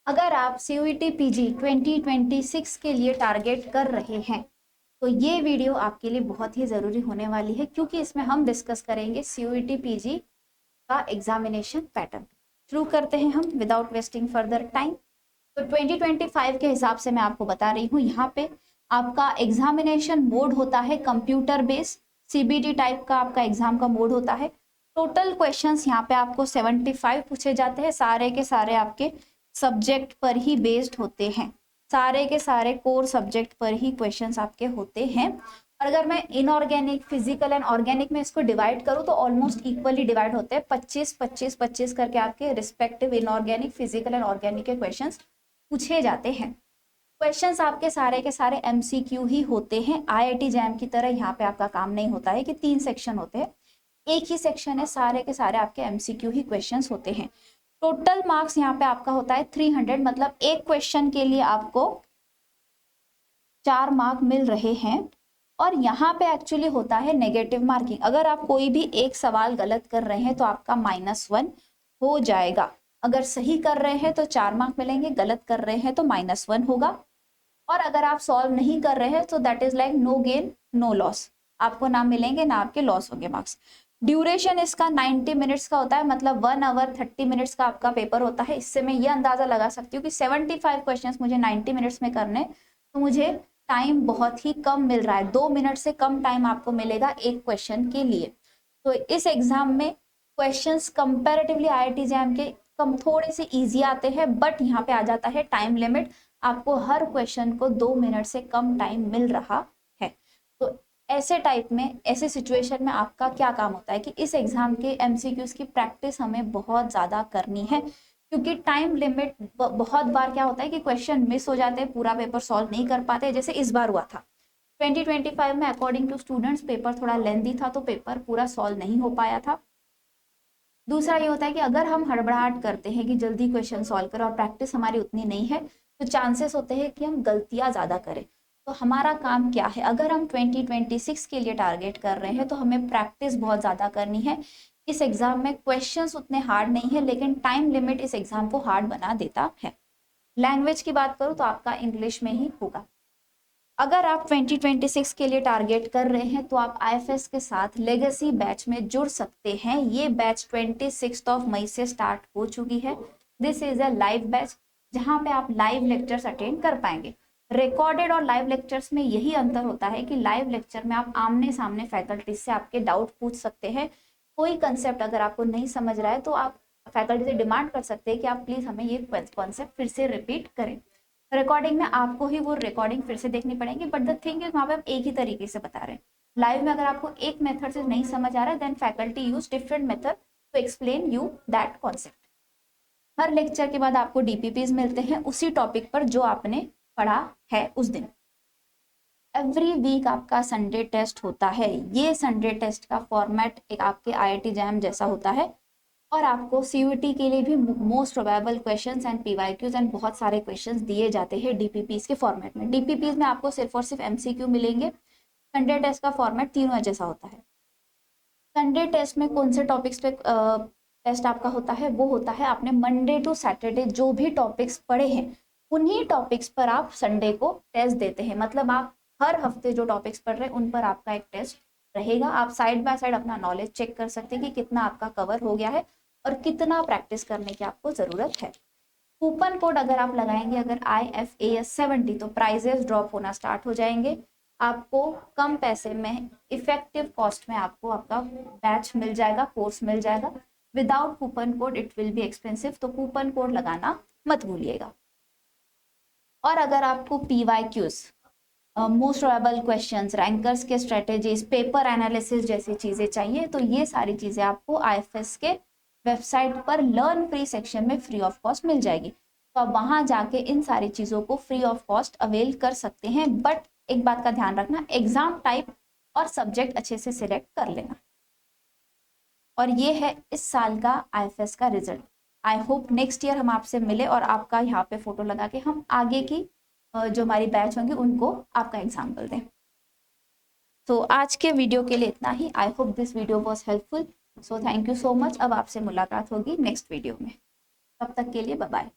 अगर आप CUET PG 2026 के लिए टारगेट कर रहे हैं तो ये वीडियो आपके लिए बहुत ही ज़रूरी होने वाली है, क्योंकि इसमें हम डिस्कस करेंगे CUET PG का एग्जामिनेशन पैटर्न। शुरू करते हैं हम विदाउट वेस्टिंग फर्दर टाइम। तो 2025 के हिसाब से मैं आपको बता रही हूँ, यहाँ पे आपका एग्जामिनेशन मोड होता है कंप्यूटर बेस्ड, CBT टाइप का आपका एग्जाम का मोड होता है। टोटल क्वेश्चंस यहाँ पे आपको 75 पूछे जाते हैं, सारे के सारे आपके सब्जेक्ट पर ही बेस्ड होते हैं, सारे के सारे कोर सब्जेक्ट पर ही क्वेश्चंस आपके होते हैं। और अगर मैं इनऑर्गेनिक, फिजिकल एंड ऑर्गेनिक में इसको डिवाइड करूँ तो ऑलमोस्ट इक्वली डिवाइड होते हैं, 25-25-25 करके आपके respective inorganic, physical and organic के क्वेश्चंस पूछे जाते हैं। क्वेश्चंस आपके सारे के सारे MCQ ही होते हैं। IIT जैम की तरह यहाँ पे आपका काम नहीं होता है कि 3 सेक्शन होते हैं, एक ही सेक्शन है, सारे के सारे आपके MCQ ही क्वेश्चंस होते हैं। टोटल मार्क्स यहाँ पे आपका होता है 300, मतलब एक क्वेश्चन के लिए आपको 4 मार्क मिल रहे हैं। और यहाँ पे एक्चुअली होता है नेगेटिव मार्किंग, अगर आप कोई भी एक सवाल गलत कर रहे हैं तो आपका -1 हो जाएगा। अगर सही कर रहे हैं तो 4 मार्क मिलेंगे, गलत कर रहे हैं तो -1 होगा। और अगर आप सॉल्व नहीं कर रहे हैं तो that is like no gain no loss, आपको ना मिलेंगे ना आपके लॉस होंगे मार्क्स। ड्यूरेशन इसका 90 मिनट्स का होता है, मतलब 1 आवर 30 मिनट्स का आपका पेपर होता है। इससे मैं ये अंदाजा लगा सकती हूँ कि 75 क्वेश्चंस मुझे 90 मिनट्स में करने, तो मुझे टाइम बहुत ही कम मिल रहा है, 2 मिनट से कम टाइम आपको मिलेगा एक क्वेश्चन के लिए। तो इस एग्जाम में क्वेश्चंस कंपैरेटिवली IIT जैम के कम थोड़े से इजी आते हैं, बट यहाँ पे आ जाता है टाइम लिमिट, आपको हर क्वेश्चन को 2 मिनट से कम टाइम मिल रहा है। तो ऐसे टाइप में, ऐसे सिचुएशन में आपका क्या काम होता है कि इस एग्जाम के MCQs की प्रैक्टिस हमें बहुत ज़्यादा करनी है, क्योंकि टाइम लिमिट बहुत बार क्या होता है कि क्वेश्चन मिस हो जाते हैं, पूरा पेपर सॉल्व नहीं कर पाते, जैसे इस बार हुआ था 2025 में। अकॉर्डिंग टू स्टूडेंट्स पेपर थोड़ा लेंदी था, तो पेपर पूरा सॉल्व नहीं हो पाया था। दूसरा ये होता है कि अगर हम हड़बड़ाहट करते हैं कि जल्दी क्वेश्चन सॉल्व करें और प्रैक्टिस हमारी उतनी नहीं है, तो चांसेस होते हैं कि हम गलतियां ज़्यादा करें। तो हमारा काम क्या है, अगर हम 2026 के लिए टारगेट कर रहे हैं तो हमें प्रैक्टिस बहुत ज़्यादा करनी है। इस एग्ज़ाम में क्वेश्चंस उतने हार्ड नहीं है, लेकिन टाइम लिमिट इस एग्ज़ाम को हार्ड बना देता है। लैंग्वेज की बात करूँ तो आपका इंग्लिश में ही होगा। अगर आप 2026 के लिए टारगेट कर रहे हैं तो आप IFS के साथ लेगेसी बैच में जुड़ सकते हैं। ये बैच 26 मई से स्टार्ट हो चुकी है। This is a live batch, जहां पे आप लाइव लेक्चर्स अटेंड कर पाएंगे। रिकॉर्डेड और लाइव लेक्चर्स में यही अंतर होता है कि लाइव लेक्चर में आप आमने सामने फैकल्टी से आपके डाउट पूछ सकते हैं। कोई कंसेप्ट अगर आपको नहीं समझ रहा है तो आप फैकल्टी से डिमांड कर सकते हैं कि आप प्लीज हमें ये कॉन्सेप्ट फिर से रिपीट करें। रिकॉर्डिंग में आपको ही वो रिकॉर्डिंग फिर से देखनी पड़ेगी, बट द थिंग इज वहाँ पे आप एक ही तरीके से बता रहे हैं। लाइव में अगर आपको एक मेथड से नहीं समझ आ रहा है, then faculty use different method to explain you that concept. हर लेक्चर के बाद आपको DPPs मिलते हैं उसी टॉपिक पर जो आपने पढ़ा है उस दिन। एवरी वीक आपका संडे टेस्ट होता है। ये संडे टेस्ट का फॉर्मेट एक आपके IIT जैम जैसा होता है, और आपको CUET के लिए भी most probable questions and PYQs and बहुत सारे क्वेश्चंस दिए जाते हैं DPPs के फॉर्मेट में। DPPs में आपको सिर्फ और सिर्फ MCQ मिलेंगे। संडे टेस्ट का फॉर्मेट तीनों जैसा होता है। संडे टेस्ट में कौन से टॉपिक्स पे टेस्ट आपका होता है, वो होता है आपने मंडे टू सैटरडे जो भी टॉपिक्स पढ़े हैं उन्हीं टॉपिक्स पर आप संडे को टेस्ट देते हैं। मतलब आप हर हफ्ते जो टॉपिक्स पढ़ रहे हैं उन पर आपका एक टेस्ट रहेगा। आप साइड बाय साइड अपना नॉलेज चेक कर सकते हैं कि कितना आपका कवर हो गया है और कितना प्रैक्टिस करने की आपको ज़रूरत है। कूपन कोड अगर आप लगाएंगे, अगर IFAS 70, तो प्राइजेस ड्रॉप होना स्टार्ट हो जाएंगे। आपको कम पैसे में, इफेक्टिव कॉस्ट में आपको आपका बैच मिल जाएगा, कोर्स मिल जाएगा। Without coupon code it will be expensive, तो कूपन कोड लगाना मत भूलिएगा। और अगर आपको PYQs, most probable questions, rankers के स्ट्रेटेजीज, पेपर एनालिसिस जैसी चीज़ें चाहिए, तो ये सारी चीज़ें आपको IFS के वेबसाइट पर लर्न फ्री सेक्शन में फ्री ऑफ कॉस्ट मिल जाएगी। तो आप वहाँ जाके इन सारी चीज़ों को फ्री ऑफ कॉस्ट अवेल कर सकते हैं। बट एक बात का ध्यान रखना, एग्जाम टाइप और सब्जेक्ट अच्छे से सिलेक्ट कर लेना। और ये है इस साल का IFS का result. I hope next year हम आपसे मिले और आपका यहाँ पे फोटो लगा के हम आगे की जो हमारी बैच होंगी उनको आपका एग्जाम्पल दें। तो आज के वीडियो के लिए इतना ही। I hope this video was helpful. So thank you so much. अब आपसे मुलाकात होगी नेक्स्ट वीडियो में, तब तक के लिए बाय बाय।